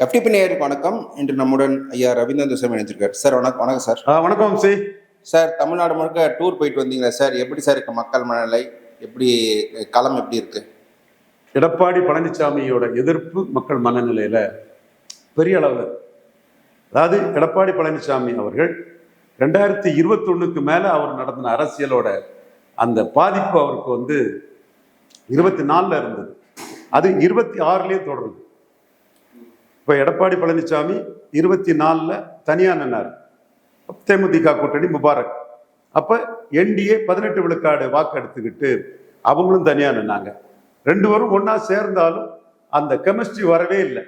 FTP நேயருக்கு வணக்கம். இன்று நம்முடன் ஐயா ரவீந்திரன் துரைசாமி இணைஞ்சிருக்கார். சார் வணக்கம். வணக்கம் சார். வணக்கம் சி. சார், தமிழ்நாடு முழுக்க டூர் போயிட்டு வந்தீங்களா சார்? எப்படி சார் இருக்கு மக்கள் மனநிலை? எப்படி களம் எப்படி இருக்கு? எடப்பாடி பழனிசாமியோட எதிர்ப்பு மக்கள் மனநிலையில பெரிய அளவில். அதாவது எடப்பாடி பழனிசாமி அவர்கள் 2021 மேல அவர் நடந்த அரசியலோட அந்த பாதிப்பு அவருக்கு 24 இருந்தது. அது 26லயே தொடருது. இப்போ எடப்பாடி பழனிசாமி 24 தனியா நின்னார். தேமுதிக கூட்டணி முபாரக். அப்ப என்டிஏ 18 விழுக்காடு வாக்கு எடுத்துக்கிட்டு அவங்களும் தனியா நின்னாங்க. ரெண்டு பேரும் ஒன்னா சேர்ந்தாலும் அந்த கெமிஸ்ட்ரி வரவே இல்லை.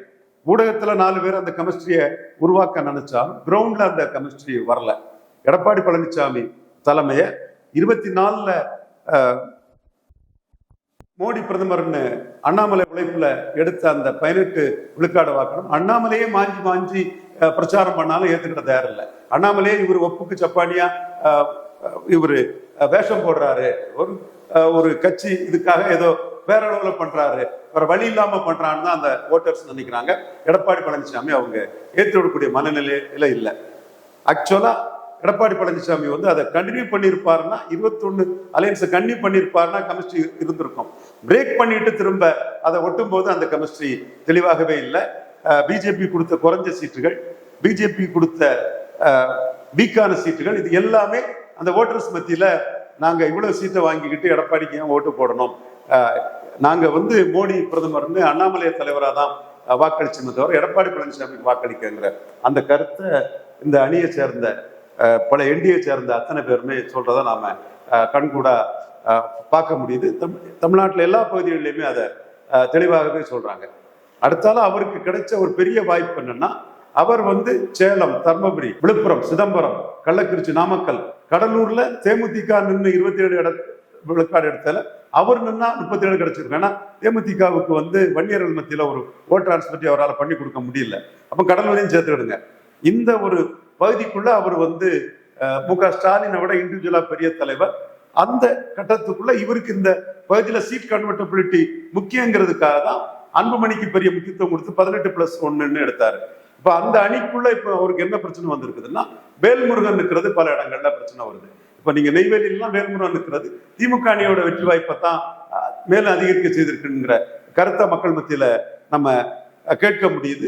ஊடகத்துல 4 பேர் அந்த கெமிஸ்ட்ரியை உருவாக்க நினைச்சாலும் கிரவுண்ட்ல அந்த கெமிஸ்ட்ரி வரல. எடப்பாடி பழனிசாமி தலைமைய 24 மோடி பிரதமர்னு அண்ணாமலை உழைப்புல எடுத்த அந்த 18 விழுக்காடு வாக்கணும் அண்ணாமலையே மாஞ்சி பிரச்சாரம் பண்ணாலும் ஏத்துக்கிட்ட தயார் இல்லை. அண்ணாமலையே இவர் ஒப்புக்கு சப்பானியா இவரு வேஷம் போடுறாரு, ஒரு கட்சி இதுக்காக ஏதோ பேரளவுல பண்றாரு, வேற வழி இல்லாம பண்றான்னு தான் அந்த ஓட்டர்ஸ் நினைக்கிறாங்க. எடப்பாடி பழனிசாமி அவங்க ஏற்றுவிடக்கூடிய மனநிலையில இல்லை. ஆக்சுவலா எடப்பாடி பழனிசாமி அதை கண்டினியூ பண்ணியிருப்பாருன்னா 21 அலையன்ஸை கண்டினியூ பண்ணியிருப்பாருன்னா கெமிஸ்ட்ரி இருந்திருக்கும். பிரேக் பண்ணிட்டு திரும்ப அதை ஒட்டும் போது அந்த கெமிஸ்ட்ரி தெளிவாகவே இல்லை. பிஜேபி கொடுத்த குறைஞ்ச சீட்டுகள், பிஜேபி கொடுத்த வீக்கான சீட்டுகள், இது எல்லாமே அந்த ஓட்டர்ஸ் மத்தியில நாங்க இவ்வளவு சீட்டை வாங்கிக்கிட்டு எடப்பாடிக்கு ஏன் ஓட்டு போடணும், நாங்க மோடி பிரதமர்னு அண்ணாமலை தலைவராக தான் வாக்களிச்சுமே தவிர எடப்பாடி பழனிசாமிக்கு வாக்களிக்கிற அந்த கருத்தை இந்த அணியை சேர்ந்த பல என்டிஏ சேர்ந்த அத்தனை பேருமே சொல்றதை நாம கண்கூடா பார்க்க முடியுது. தமிழ்நாட்டில் எல்லா பகுதிகளிலுமே அதை தெளிவாகவே சொல்றாங்க. அடுத்தாலும் அவருக்கு கிடைச்ச ஒரு பெரிய வாய்ப்பு என்னன்னா, அவர் சேலம், தர்மபுரி, விழுப்புரம், சிதம்பரம், கள்ளக்குறிச்சி, நாமக்கல், கடலூர்ல தேமுதிக நின்று 27 விழுக்காடு எடுத்தால அவர் நின்னா 37 கிடைச்சிருக்கு. ஏன்னா தேமுதிகவுக்கு வன்னியர்கள் மத்தியில ஒரு ஓட் டிரான்ஸ்பர் அவரால் பண்ணி கொடுக்க முடியல. அப்ப கடலூரையும் சேர்த்துக்கிடுங்க. இந்த ஒரு பகுதிக்குள்ள அவர் மு.க. ஸ்டாலினை விட இண்டிவிஜுவலா பெரிய தலைவர். அந்த கட்டத்துக்குள்ள இவருக்கு இந்த பகுதியில சீட் கன்வெர்டபிலிட்டி முக்கியங்கிறதுக்காக தான் அன்புமணிக்கு பெரிய முக்கியத்துவம் கொடுத்து 18+1 எடுத்தாரு. இப்ப அந்த அணிக்குள்ள இப்ப அவருக்கு என்ன பிரச்சனை வந்திருக்குதுன்னா, வேல்முருகன் இருக்கிறது பல இடங்கள்ல பிரச்சனை வருது. இப்ப நீங்க நெய்வேலியெல்லாம் வேல்முருகன் இருக்கிறது திமுக அணியோட வெற்றி வாய்ப்பை தான் மேலும் அதிகரிக்க செய்திருக்குங்கிற கருத்தை மக்கள் மத்தியில நம்ம கேட்க முடியுது.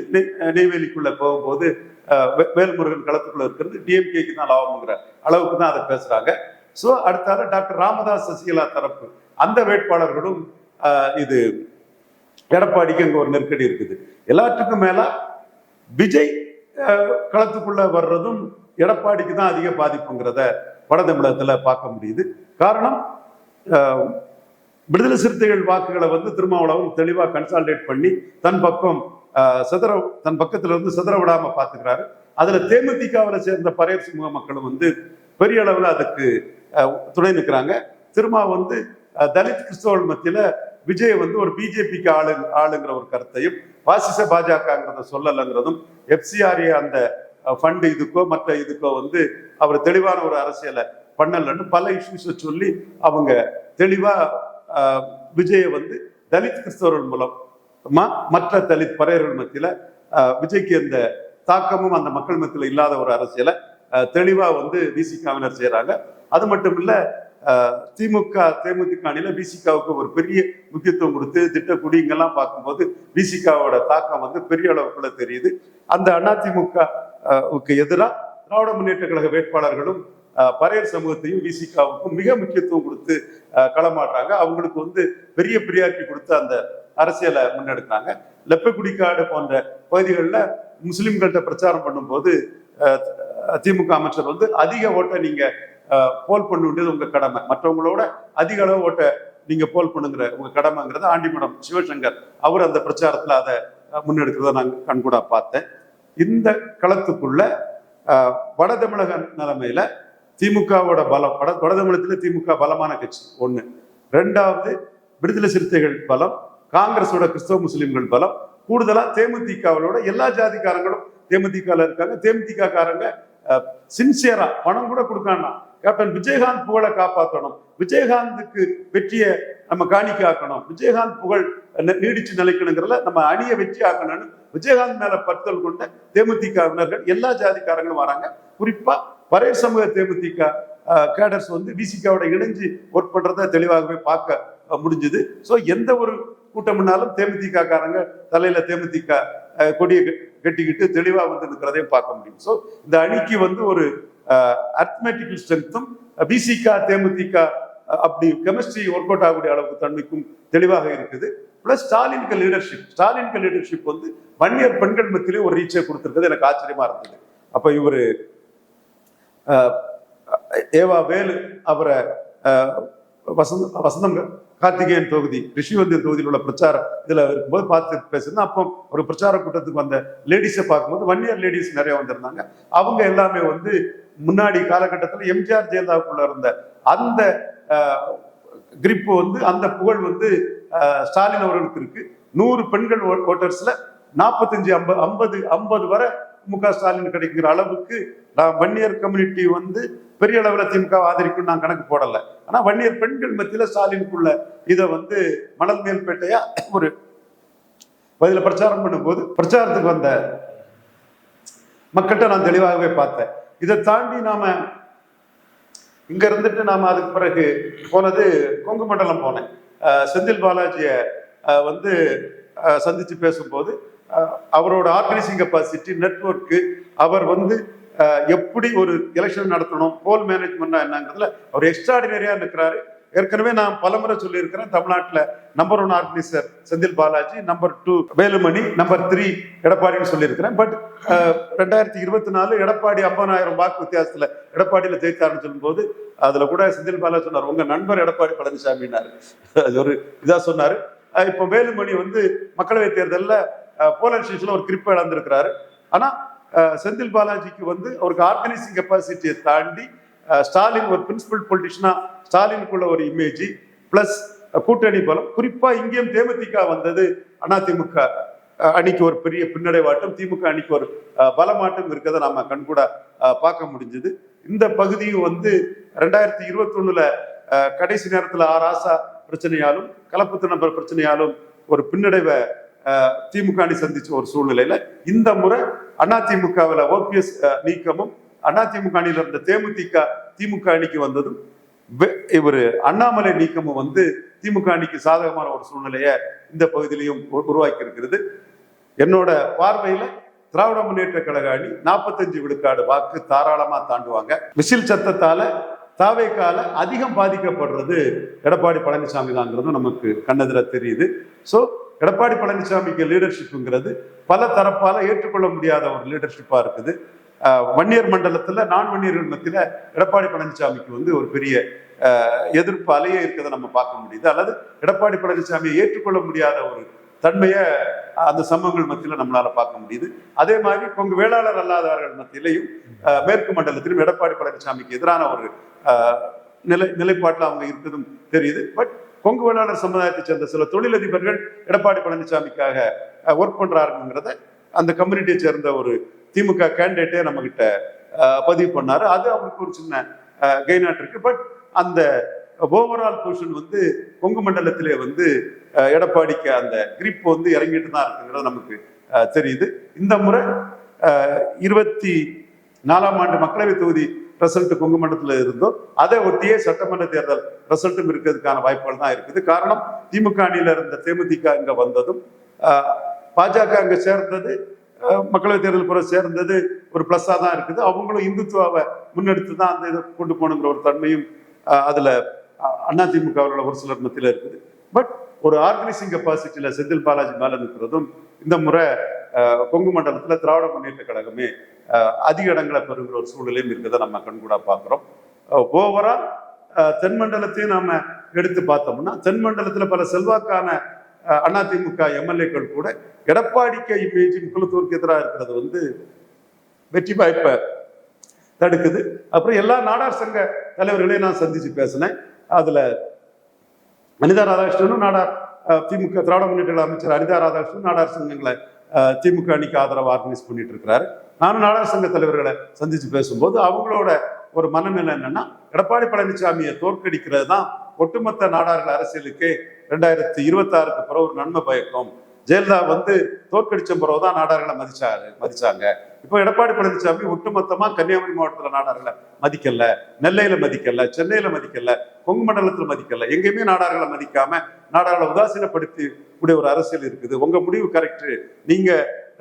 நெய்வேலிக்குள்ள போகும்போது வேல்முருகன் களத்துக்குள்ள இருக்கிறது டிஎம்கேக்கு தான் லாபம்ங்கிற அளவுக்கு தான் அதை பேசுறாங்க. ஸோ அடுத்தால டாக்டர் ராமதாஸ் சசிகலா தரப்பு அந்த வேட்பாளர்களும் இது எடப்பாடிக்கு அங்க ஒரு நெருக்கடி இருக்குது. எல்லாத்துக்கும் மேல விஜய் களத்துக்குள்ள வர்றதும் எடப்பாடிக்கு தான் அதிக பாதிப்புங்கிறத வட தமிழகத்துல பார்க்க முடியுது. காரணம், விடுதலை சிறுத்தைகள் வாக்குகளை திருமாவளவன் தெளிவா கன்சாலிடேட் பண்ணி தன் பக்கத்துல இருந்து சிதற விடாம பாத்துக்கிறாரு. அதுல தேமுதிகவில் சேர்ந்த பரையர் சமூக மக்களும் பெரிய அளவுல அதுக்கு துணை நிற்கிறாங்க. திருமா தலித் கிறிஸ்தவர்கள் மத்தியில விஜய் ஒரு பிஜேபிக்கு ஆளுங்கிற ஒரு கருத்தையும் பாசிச பாஜகங்கிறத சொல்லலைங்கிறதும் எஃப்சிஆர்ஏ அந்த ஃபண்ட் இதுக்கோ மற்ற இதுக்கோ அவர் தெளிவான ஒரு அரசியலை பண்ணலன்னு பல இஷ்யூஸை சொல்லி அவங்க தெளிவா விஜயை தலித் கிறிஸ்தவர்கள் மூலம் மற்ற தலித் பறையர்கள் மத்தியில விஜய்க்கு அந்த தாக்கமும் அந்த மக்கள் மத்தியில இல்லாத ஒரு அரசியலை தெளிவா பிசிகாவினர் செய்யறாங்க. அது மட்டும் இல்ல, தேமுதிக அணியில பிசிகாவுக்கு ஒரு பெரிய முக்கியத்துவம் கொடுத்து திட்டக்குடி இங்கெல்லாம் பார்க்கும்போது பிசிகாவோட தாக்கம் பெரிய அளவுக்குள்ள தெரியுது. அந்த அதிமுகவுக்கு எதிராக திராவிட முன்னேற்ற கழக வேட்பாளர்களும் பரையர் சமூகத்தையும் பிசிகாவுக்கும் மிக முக்கியத்துவம் கொடுத்து களமாடுறாங்க. அவங்களுக்கு பெரிய பிரியாரிட்டி கொடுத்து அந்த அரசியலை முன்னெடுக்கிறாங்க. லெப்பக்குடிக்காடு போன்ற பகுதிகளில் முஸ்லிம்கள்ட்ட பிரச்சாரம் பண்ணும்போது திமுக அமைச்சர் அதிக ஓட்டை நீங்க போல் பண்ண வேண்டியது உங்க கடமை, மற்றவங்களோட அதிக அளவு ஓட்டை நீங்க போல் பண்ணுங்கிற உங்க கடமைங்கிறத ஆண்டிமடம் சிவசங்கர் அவர் அந்த பிரச்சாரத்துல அதை முன்னெடுக்கிறத நான் கண்கூடா பார்த்தேன். இந்த களத்துக்குள்ள வட தமிழக நிலைமையில திமுகவோட பலம், வட தமிழகத்துல திமுக பலமான கட்சி ஒண்ணு. ரெண்டாவது, விடுதலை சிறுத்தைகள் பலம், காங்கிரஸோட கிறிஸ்தவ முஸ்லிம்கள் பலம், கூடுதலா தேமுதிகவோட எல்லா ஜாதிக்காரங்களும் தேமுதிக இருக்காங்க. தேமுதிக காரங்க சின்சியரா பணம் கூட கொடுக்கானா கேப்டன் விஜயகாந்த் புகழை காப்பாற்றணும், விஜயகாந்துக்கு வெற்றியை நம்ம காணிக்க ஆக்கணும், விஜயகாந்த் புகழ் நீடிச்சு நிலைக்கணுங்கிறத நம்ம அணியை வெற்றி ஆக்கணும்னு விஜயகாந்த் மேல பற்றுதல் கொண்ட தேமுதிகவினர்கள் எல்லா ஜாதிக்காரங்களும் வராங்க. குறிப்பா பரையர் சமூக தேமுதிக கேடர்ஸ் வந்து விசிகாவோட இணைஞ்சு ஒர்க் பண்றத தெளிவாகவே பார்க்க முடிஞ்சுது. ஸோ எந்த ஒரு கூட்டம்னாலும் தேமுதிக காரங்க தலையில தேமுதிக கொடியை கட்டிக்கிட்டு தெளிவா வந்து இருக்கிறதையும் பார்க்க முடியும். ஸோ இந்த அணிக்கு வந்து ஒரு அர்த்மெட்டிக்கல் ஸ்ட்ரென்த்தும் விசிகா தேமுதிக அப்படி கெமிஸ்ட்ரி ஒர்க் அவுட் ஆகக்கூடிய அளவுக்கு தன்மைக்கும் தெளிவாக இருக்குது. பிளஸ் ஸ்டாலினுக்கு லீடர்ஷிப் வந்து வன்னியர் பெண்கள் மத்தியிலே ஒரு ரீச்சை கொடுத்திருக்கிறது எனக்கு ஆச்சரியமா இருந்தது. அப்ப இவரு ஏவா வேலு அவரை வசந்தம் கார்த்திகேயன் தொகுதி ரிஷிவந்தியன் தொகுதியில் உள்ள பிரச்சாரம் இதுல இருக்கும்போது பார்த்து பேசுறேன். அப்போ ஒரு பிரச்சார கூட்டத்துக்கு வந்த லேடிஸை பார்க்கும்போது வன்னியர் லேடிஸ் நிறைய வந்திருந்தாங்க. அவங்க எல்லாமே வந்து முன்னாடி காலகட்டத்தில் எம்ஜிஆர் ஜெயலலிதாவுக்குள்ள இருந்த அந்த கிரிப் வந்து அந்த புகழ் வந்து ஸ்டாலின் அவர்களுக்கு இருக்கு. 100 பெண்கள் ஓட்டர்ஸ்ல 45 50 வரை முக ஸ்டாலின் கிடைக்கிற அளவுக்கு நான் வன்னியர் கம்யூனிட்டி வந்து பெரிய அளவில் திமுக ஆதரிக்கும் நான் கணக்கு போடல. ஆனா வன்னியர் பெண்கள் மத்தியில ஸ்டாலினுக்குள்ள இதை வந்து மணல் மேல்பேட்டையா ஒரு பதில பிரச்சாரம் பண்ணும்போது பிரச்சாரத்துக்கு வந்த மக்கள்கிட்ட நான் தெளிவாகவே பார்த்தேன். இதை தாண்டி நாம இங்க இருந்துட்டு நாம அதுக்கு பிறகு போனது கொங்கு மண்டலம் போனேன். செந்தில் பாலாஜிய வந்து சந்திச்சு பேசும்போது அவரோட ஆர்கனைசிங் கெப்பாசிட்டி நெட்வொர்க்கு அவர் வந்து எப்படி ஒரு எலெக்ஷன் நடத்தணும் போல் மேனேஜ்மெண்ட் என்னங்கிறதுல அவர் எக்ஸ்ட்ராடினரியா இருக்கிறாரு. ஏற்கனவே நான் பலமுறை சொல்லியிருக்கிறேன், தமிழ்நாட்டில் number 1 organiser Senthil Balaji, number 2 Velumani, number 3 எடப்பாடின்னு சொல்லியிருக்கிறேன். பட் 2024 எடப்பாடி 50,000 வாக்கு வித்தியாசத்துல எடப்பாடியில ஜெயித்தாருன்னு சொல்லும்போது அதுல கூட செந்தில் பாலாஜி சொன்னார், உங்க நண்பர் எடப்பாடி பழனிசாமினாரு. அது ஒரு இதா சொன்னாரு. இப்போ வேலுமணி வந்து மக்களவை தேர்தலில் போலன் ஸ்டேஷன்ல ஒரு கிரிப்பை இழந்திருக்கிறாரு. ஆனா செந்தில் பாலாஜிக்கு வந்து அவருக்கு ஆர்கனைசிங் கெப்பாசிட்டியை தாண்டி ஸ்டாலின் ஒரு பிரின்சிபல் பொலிட்டிஷனா ஸ்டாலினுக்குள்ள ஒரு இமேஜ் பிளஸ் கூட்டணி பலம், குறிப்பா இங்கேயும் தேமுதிக வந்தது அதிமுக அணிக்கு ஒரு பெரிய பின்னடைவாட்டம், திமுக அணிக்கு ஒரு பலமாட்டம் இருக்கிறத நாம கண்கூட பார்க்க முடிஞ்சது. இந்த பகுதியும் வந்து 2021 கடைசி நேரத்துல ஆராசா பிரச்சனையாலும் கலப்புத்து நபர் பிரச்சனையாலும் ஒரு பின்னடைவை திமுக அணி சந்திச்ச ஒரு சூழ்நிலையில இந்த முறை அதிமுகவில் ஓபிஎஸ் நீக்கமும் அதிமுக அணியில இருந்த திமுக அணிக்கு வந்ததும் இவரு அண்ணாமலை நீக்கமும் வந்து திமுக அணிக்கு சாதகமான ஒரு சூழ்நிலைய இந்த பகுதியிலையும் உருவாக்கி இருக்கிறது. என்னோட பார்வையில திராவிட முன்னேற்ற கழக அணி 45 விழுக்காடு வாக்கு தாராளமா தாண்டுவாங்க. விசில் சத்தத்தால தாவேக்கால அதிகம் பாதிக்கப்படுறது எடப்பாடி பழனிசாமி தாங்கிறது நமக்கு கண்ணெதிர தெரியுது. ஸோ எடப்பாடி பழனிசாமிக்கு லீடர்ஷிப்புங்கிறது பல தரப்பால ஏற்றுக்கொள்ள முடியாத ஒரு லீடர்ஷிப்பா இருக்குது. வன்னியர் மண்டலத்துல நான் வன்னியர்கள் மத்தியில எடப்பாடி பழனிசாமிக்கு வந்து ஒரு பெரிய எதிர்ப்பு அலையே இருக்கிறத நம்ம பார்க்க முடியுது. அல்லது எடப்பாடி பழனிசாமியை ஏற்றுக்கொள்ள முடியாத ஒரு தன்மையை அந்த சமூகங்கள் மத்தியில நம்மளால பார்க்க முடியுது. அதே மாதிரி கொங்கு வேளாளர் அல்லாதவர்கள் மத்தியிலையும் மேற்கு மண்டலத்திலும் எடப்பாடி பழனிசாமிக்கு எதிரான ஒரு நிலைப்பாட்டில் அவங்க இருக்கிறதும் தெரியுது. பட் கொங்கு வேளாளர் சமுதாயத்தை சேர்ந்த சில தொழிலதிபர்கள் எடப்பாடி பழனிசாமிக்காக ஒர்க் பண்றாருங்கிறத அந்த கம்யூனிட்டியை சேர்ந்த ஒரு திமுக கேண்டிடேட்டே நம்ம கிட்ட பதிவு பண்ணாரு. அது அவருக்கு ஒரு சின்ன கெய்னாட் இருக்கு. பட் அந்த ஓவரால் பொசிஷன் வந்து கொங்கு மண்டலத்திலே வந்து எடப்பாடிக்கு அந்த கிரிப் வந்து இறங்கிட்டு தான் இருக்குங்கிறது நமக்கு தெரியுது. இந்த முறை 24ஆம் ஆண்டு மக்களவை தொகுதி ரிசல்ட் கொங்கு மண்டலத்தில் இருந்தோ அதை ஒட்டியே சட்டமன்ற தேர்தல் ரிசல்ட்டும் இருக்கிறதுக்கான வாய்ப்புகள் தான் இருக்குது. காரணம் திமுக அணியில இருந்த தேமுதிக இங்க வந்ததும் பாஜக அங்க சேர்ந்தது மக்களவை தேர்தல் புற சேர்ந்தது ஒரு பிளஸ்ஸா தான் இருக்குது. அவங்களும் இந்துத்துவாவை முன்னெடுத்து தான் அந்த இதை கொண்டு போகணுங்கிற ஒரு தன்மையும் அதுல அதிமுகவில் ஒரு சிலர் மத்தியில இருக்குது. பட் ஒரு ஆர்கனைசிங் கெப்பாசிட்டியில செந்தில் பாலாஜி மேல நிற்கிறதும் இந்த முறை கொங்கு மண்டலத்துல திராவிட முன்னேற்ற கழகமே அதிக இடங்களை பெறுகிற ஒரு சூழ்நிலையும் இருக்கிறத நம்ம கண்கூடா பார்க்கிறோம். ஓவரால் தென் மண்டலத்தையும் நாம எடுத்து பார்த்தோம்னா தென் மண்டலத்துல பல செல்வாக்கான அதிமுக எம்எல்ஏக்கள் கூட எடப்பாடிக்கு இமேஜ் முக்குளத்தூருக்கு எதிராக இருக்கிறது வந்து வெற்றி வாய்ப்பை தடுக்குது. அப்புறம் எல்லா நாடார் சங்க தலைவர்களையும் நான் சந்திச்சு பேசினேன். அதுல அனிதா ராதாகிருஷ்ணனும் நாடார் திமுக திராவிட முன்னேற்ற அமைச்சர் அனிதா ராதாகிருஷ்ணன் நாடார் சங்கங்களை திமுக அணிக்கு ஆதரவு ஆர்கனைஸ் பண்ணிட்டு இருக்கிறாரு. நானும் நாடார் சங்க தலைவர்களை சந்திச்சு பேசும்போது அவங்களோட ஒரு மனநிலை என்னன்னா எடப்பாடி பழனிசாமியை தோற்கடிக்கிறது தான் ஒட்டுமொத்த நாடார்கள் அரசியலுக்கு 2026க்கு பிறகு ஒரு நன்மை பயக்கும். ஜெயலலிதா வந்து தோற்கடிச்ச பிறகுதான் நாடார்களை மதிச்சாங்க. இப்போ எடப்பாடி பழனிசாமி ஒட்டுமொத்தமா கன்னியாகுமரி மாவட்டத்துல நாடார்களை மதிக்கல, நெல்லையில மதிக்கல, சென்னையில மதிக்கல, கொங்கு மண்டலத்துல மதிக்கல, எங்கேயுமே நாடார்களை மதிக்காம நாடார்களை உதாசீனப்படுத்தி கூடிய ஒரு அரசியல் இருக்குது. உங்க முடிவு கரெக்ட். நீங்க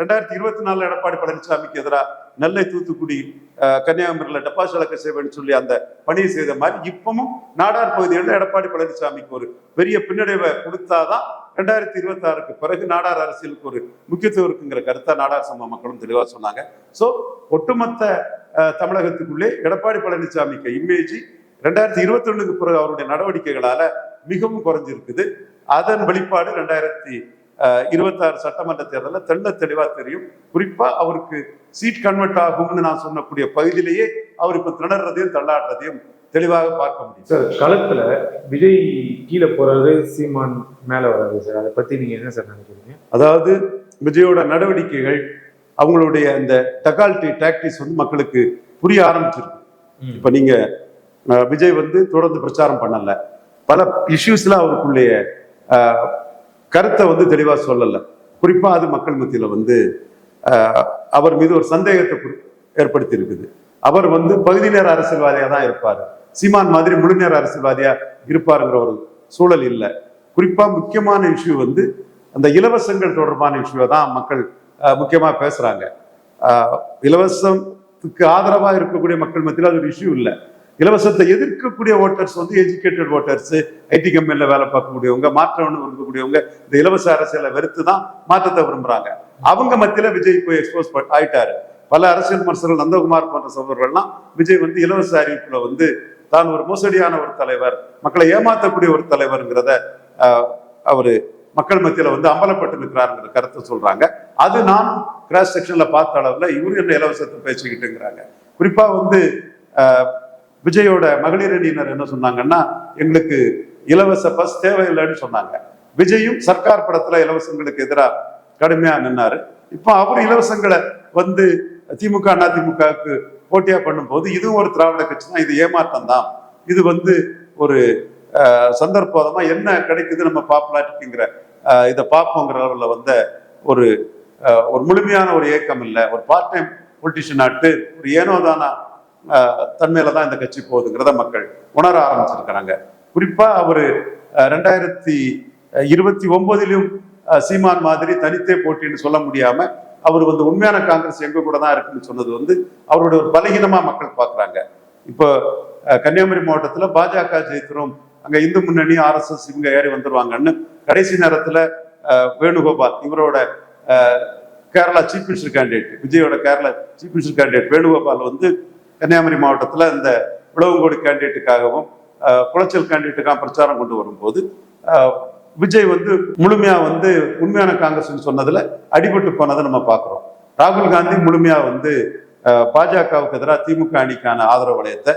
2024 எடப்பாடி பழனிசாமிக்கு எதிராக நெல்லை, தூத்துக்குடி, கன்னியாகுமரியில டெபாசிட் இழக்க செய்வேன்னு சொல்லி அந்த பணியை செய்த மாதிரி இப்பவும் நாடார் பகுதிகளில் எடப்பாடி பழனிசாமிக்கு ஒரு பெரிய பின்னடைவை கொடுத்தாதான் 2026க்கு பிறகு நாடார் அரசியலுக்கு ஒரு முக்கியத்துவம் இருக்குங்கிற கருத்தை நாடார் சமூக மக்களும் தெளிவா சொன்னாங்க. சோ ஒட்டுமொத்த தமிழகத்துக்குள்ளே எடப்பாடி பழனிசாமிக்கு இமேஜ் 2021க்கு பிறகு அவருடைய நடவடிக்கைகளால மிகவும் குறைஞ்சிருக்குது. அதன் வெளிப்பாடு 2026 சட்டமன்ற தேர்தலில் தெள்ள தெளிவா தெரியும். குறிப்பா அவருக்கு சீட் கன்வெர்ட் ஆகும்னு நான் சொன்னக்கூடிய பகுதியிலேயே அவர் இப்ப திணறதையும் தள்ளாடுறதையும் தெளிவாக பார்க்க முடியும். சார், களத்துல விஜய் கீழே போறது, சீமான் மேல வராது சார், அதை பத்தி நீங்க என்ன சார் நினைக்கிறீங்க? அதாவது விஜயோட நடவடிக்கைகள், அவங்களுடைய இந்த டாக்டிஸ் வந்து மக்களுக்கு புரிய ஆரம்பிச்சிருக்கு. இப்ப நீங்க விஜய் வந்து தொடர்ந்து பிரச்சாரம் பண்ணல, பல இஷ்யூஸ்ல அவருக்குள்ளேய கருத்தை வந்து தெளிவா சொல்லல. குறிப்பா அது மக்கள் மத்தியில வந்து அவர் மீது ஒரு சந்தேகத்தை ஏற்படுத்தி இருக்குது. அவர் வந்து பகுதி நேர அரசியல்வாதியா தான் இருப்பாரு, சீமான் மாதிரி முழு நேர அரசியல்வாதியா இருப்பாருங்கிற ஒரு சூழல் இல்லை. குறிப்பா முக்கியமான இஷ்யூ வந்து அந்த இலவசங்கள் தொடர்பான இஷ்யூவை தான் மக்கள் முக்கியமா பேசுறாங்க. இலவசத்துக்கு ஆதரவா இருக்கக்கூடிய மக்கள் மத்தியில் அது ஒரு இஷ்யூ இல்லை. இலவசத்தை எதிர்க்கக்கூடிய ஓட்டர்ஸ் வந்து எஜுகேட்டட் ஓட்டர்ஸ், ஐடி கம்பெனில வேலை பார்க்கக்கூடியவங்க, மாற்றம்னு விரும்பக்கூடியவங்க, இந்த இலவச அரசியலை வெறுத்து தான் மாற்றத்தை விரும்புறாங்க. அவங்க மத்தியில விஜய் போய் எக்ஸ்போஸ் ஆயிட்டாரு. பல அரசியல் விமர்சகர்கள், நந்தகுமார் போன்ற சகோதரர்கள்லாம் விஜய் வந்து இலவச அறிவிப்புல வந்து தான் ஒரு மோசடியான ஒரு தலைவர், மக்களை ஏமாற்றக்கூடிய ஒரு தலைவர்ங்கிறத அவரு மக்கள் மத்தியில வந்து அம்பலப்பட்டு இருக்கிறாருங்கிற கருத்தை சொல்றாங்க. அது நான் கிராஸ் செக்ஷன்ல பார்த்த அளவுல இவரு என்ன இலவசத்தை பேசிக்கிட்டுங்கிறாங்க. குறிப்பா வந்து விஜயோட மகளிர் அணியினர் என்ன சொன்னாங்கன்னா, எங்களுக்கு இலவச பஸ் தேவையில்லைன்னு சொன்னாங்க. விஜயும் சர்க்கார் படத்துல இலவசங்களுக்கு எதிராக கடுமையா நின்னாரு. இப்போ அவர் இலவசங்களை வந்து திமுக அதிமுகவுக்கு போட்டியா பண்ணும்போது இதுவும் ஒரு திராவிட கட்சி தான், இது ஏமாற்றம் தான், இது வந்து ஒரு சந்தர்ப்பமா என்ன கிடைக்குது நம்ம பாப்புலாரிட்டிங்கிற இதை பார்ப்போங்கிற அளவுல வந்த ஒரு முழுமையான ஒரு இயக்கம் இல்லை, ஒரு பார்ட் டைம் பொலிட்டிஷியன் ஆட்டு ஒரு ஏனோதானா தன்மையில தான் இந்த கட்சி போகுதுங்கிறத மக்கள் உணர ஆரம்பிச்சிருக்கிறாங்க. குறிப்பா அவரு 2029 சீமான் மாதிரி தனித்தே போட்டின்னு சொல்ல முடியாம அவர் வந்து உண்மையான காங்கிரஸ் எங்க கூட தான் இருக்குன்னு சொன்னது வந்து அவருடைய ஒரு பலகீனமா மக்கள் பாக்குறாங்க. இப்போ கன்னியாகுமரி மாவட்டத்துல பாஜக ஜெயிக்கிறோம், அங்க இந்து முன்னணி RSS இவங்க ஏறி வந்துருவாங்கன்னு கடைசி நேரத்துல வேணுகோபால், இவரோட கேரளா சீஃப் மினிஸ்டர் கேண்டிடேட், விஜயோட Kerala chief minister candidate Venugopal வந்து கன்னியாகுமரி மாவட்டத்துல இந்த விளவங்கோடு கேண்டிடேட்டுக்காகவும் குளச்சல் கேண்டிடேட்டுக்காக பிரச்சாரம் கொண்டு வரும்போது விஜய் வந்து முழுமையா வந்து உண்மையான காங்கிரஸ் சொன்னதுல அடிபட்டு போனதை நம்ம பார்க்கிறோம். ராகுல் காந்தி முழுமையா வந்து பாஜகவுக்கு எதிராக திமுக அணிக்கான ஆதரவு வளையத்தை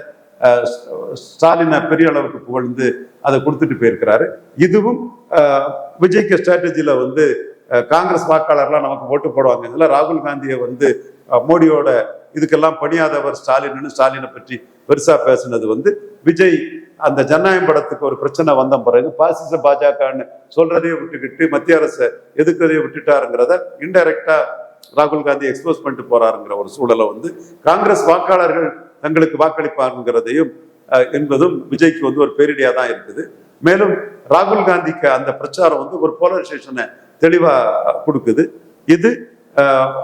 ஸ்டாலினை பெரிய அளவுக்கு புகழ்ந்து அதை கொடுத்துட்டு போயிருக்கிறாரு. இதுவும் விஜய்க்கு ஸ்ட்ராட்டஜில வந்து காங்கிரஸ் வாக்காளர்லாம் நமக்கு ஓட்டு போடுவாங்க, இதுல ராகுல் காந்தியை வந்து மோடியோட இதுக்கெல்லாம் பணியாதவர் ஸ்டாலினை பற்றி பெருசா பேசினது வந்து விஜய் அந்த ஜனநாயகம் படத்துக்கு ஒரு பிரச்சனை வந்த பிறகு பாசிச பாஜகன்னு சொல்றதையே விட்டுக்கிட்டு மத்திய அரசை எதிர்க்கிறதையே விட்டுட்டாருங்கிறத இன்டைரக்டா ராகுல் காந்தி எக்ஸ்போஸ் பண்ணிட்டு போறாருங்கிற ஒரு சூழலை வந்து காங்கிரஸ் வாக்காளர்கள் தங்களுக்கு வாக்களிப்பாருங்கிறதையும் என்பதும் விஜய்க்கு வந்து ஒரு பேரிடியா தான் இருக்குது. மேலும் ராகுல் காந்திக்கு அந்த பிரச்சாரம் வந்து ஒரு போலரைசேஷனை தெளிவா கொடுக்குது. இது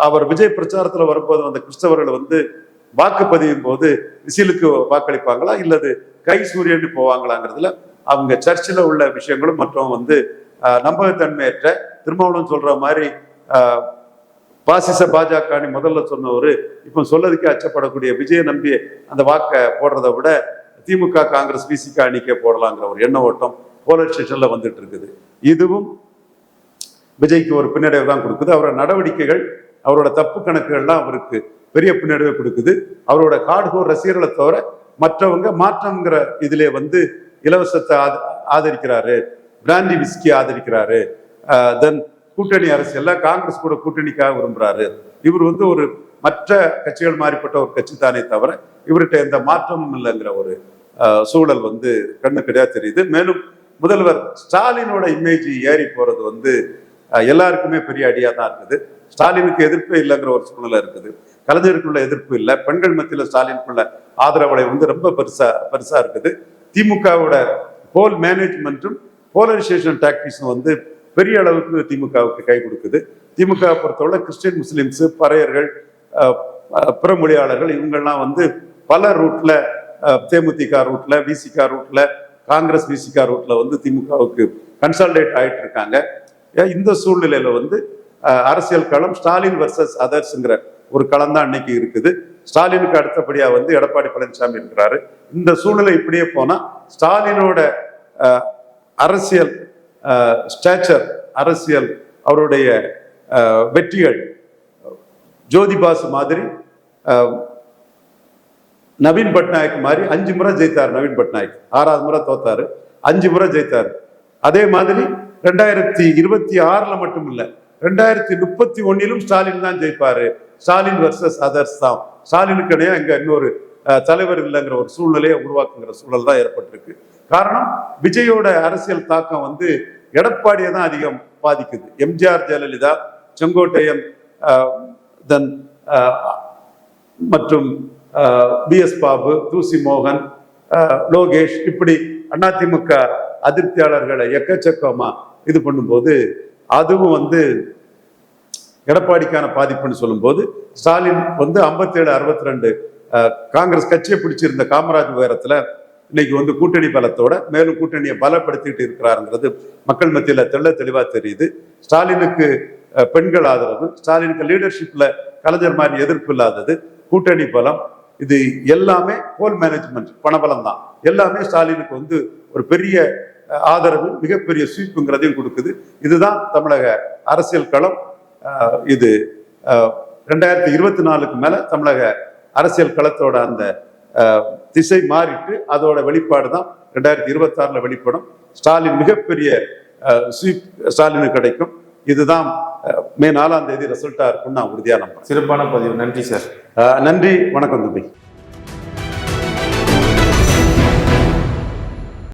அவர் விஜய் பிரச்சாரத்துல வரும்போது அந்த கிறிஸ்தவர்கள் வந்து வாக்குப்பதிவும் போது விசிலுக்கு வாக்களிப்பாங்களா இல்லது கை சூரியன்னு போவாங்களாங்கிறதுல அவங்க சர்ச்சில் உள்ள விஷயங்களும் மற்றும் வந்து நம்பகத்தன்மையற்ற, திருமாவளவன் சொல்ற மாதிரி பாசிச பாஜக முதல்ல சொன்னவரு இப்போ சொல்லதுக்கே அச்சப்படக்கூடிய விஜய நம்பி அந்த வாக்கை போடுறதை விட திமுக காங்கிரஸ் விசிக அணிக்கே போடலாங்கிற ஒரு எண்ண ஓட்டம் போலரைசேஷன்ல வந்துட்டு இருக்குது. இதுவும் விஜய்க்கு ஒரு பின்னடைவு தான் கொடுக்குது. அவரோட நடவடிக்கைகள், அவரோட தப்பு கணக்குகள்லாம் அவருக்கு பெரிய பின்னடைவை கொடுக்குது. அவரோட கார்டுகோர் ரசிகர்களை தவிர மற்றவங்க மாற்றம்ங்கிற இதுல வந்து இலவசத்தை ஆதரிக்கிறாரு, பிராண்டி விஸ்கி ஆதரிக்கிறாரு, தென் கூட்டணி அரசியல்ல காங்கிரஸ் கூட கூட்டணிக்காக விரும்புறாரு. இவர் வந்து ஒரு மற்ற கட்சிகள் மாறிப்பட்ட ஒரு கட்சி தானே தவிர இவர்கிட்ட எந்த மாற்றமும் இல்லைங்கிற ஒரு சூழல் வந்து கண்ணு கிடையாது தெரியுது. மேலும் முதல்வர் ஸ்டாலினோட இமேஜ் ஏறி போறது வந்து எல்லாருக்குமே பெரிய அடியாக தான் இருக்குது. ஸ்டாலினுக்கு எதிர்ப்பே இல்லைங்கிற ஒரு சூழ்நிலை இருக்குது. கலைஞருக்குள்ள எதிர்ப்பு இல்லை. பெண்கள் மத்தியில் ஸ்டாலினுக்குள்ள ஆதரவலை ரொம்ப பெருசா இருக்குது. திமுகவோட போல் மேனேஜ்மெண்ட்டும் போலரைசேஷன் டாக்டிக்ஸும் பெரிய அளவுக்கு திமுகவுக்கு கை கொடுக்குது. திமுக பொறுத்தவரை கிறிஸ்டியன், முஸ்லிம்ஸ், பறையர்கள், பிற மொழியாளர்கள் இவங்கெல்லாம் பல ரூட்ல, தேமுதிக ரூட்ல, விசிக ரூட்ல, காங்கிரஸ் விசிக ரூட்ல திமுகவுக்கு கன்சால்டேட் ஆயிட்டு இருக்காங்க. இந்த சூழ்நிலையில அரசியல் களம் ஸ்டாலின் வர்சஸ் அதர்ஸ்ங்கிற ஒரு களம் தான் அன்னைக்கு இருக்குது. ஸ்டாலினுக்கு அடுத்தபடியா எடப்பாடி பழனிசாமி இருக்கிறாரு. இந்த சூழ்நிலை இப்படியே போனா ஸ்டாலினோட அரசியல் ஸ்டேச்சர், அரசியல் அவருடைய வெற்றிகள் ஜோதிபாசு மாதிரி, நவீன் பட்நாயக் மாதிரி 5 முறை ஜெயித்தார். நவீன் பட்நாயக் 6வது முறை தோத்தாரு, 5 முறை ஜெயித்தாரு. அதே மாதிரி 2026 மட்டும் இல்ல, 2031 ஸ்டாலின் தான் ஜெயிப்பாரு. ஸ்டாலின் வர்சஸ் அதர்ஸ் தான். ஸ்டாலினுக்கு இடையே இங்க இன்னொரு தலைவர் இல்லைங்கிற ஒரு சூழ்நிலையை உருவாக்குங்கிற சூழல் தான் ஏற்பட்டிருக்கு. காரணம், விஜயோட அரசியல் தாக்கம் எடப்பாடியை தான் அதிகம் பாதிக்குது. எம்ஜிஆர், ஜெயலலிதா, செங்கோட்டையன், தென் மற்றும் பிஎஸ் பாபு, தூசி மோகன், லோகேஷ், இப்படி அதிமுக அதிருப்தியாளர்களை எக்கச்சக்கமா இது பண்ணும்போது அதுவும் எடப்பாடிக்கான பாதிப்புன்னு சொல்லும்போது ஸ்டாலின் 57, 62 காங்கிரஸ் கட்சியை பிடிச்சிருந்த காமராஜ் உயரத்துல இன்னைக்கு கூட்டணி பலத்தோட மேலும் கூட்டணியை பலப்படுத்திட்டு இருக்கிறாருங்கிறது மக்கள் மத்தியில தெளிவா தெரியுது. ஸ்டாலினுக்கு பெண்கள் ஆதரவு, ஸ்டாலினுக்கு லீடர்ஷிப்ல கலைஞர் மாதிரி எதிர்ப்பு இல்லாதது, கூட்டணி பலம், இது எல்லாமே போல் மேனேஜ்மெண்ட், பணபலம் தான். எல்லாமே ஸ்டாலினுக்கு ஒரு பெரிய ஆதரவு, மிகப்பெரிய ஸ்வீப்புங்கிறதையும் கொடுக்குது. இதுதான் தமிழக அரசியல் களம். இது 2024க்கு மேல தமிழக அரசியல் களத்தோட அந்த திசை மாறிட்டு அதோட வெளிப்பாடு தான் 2026 வெளிப்படும். ஸ்டாலின் மிகப்பெரிய ஸ்வீப் ஸ்டாலினுக்கு கிடைக்கும். இதுதான் மே 4ஆம் தேதி ரிசல்ட்டா இருக்கும்னு நான் உறுதியா நம்புறேன். சிறப்பான பதிவு. நன்றி சார். நன்றி, வணக்கம் தம்பி.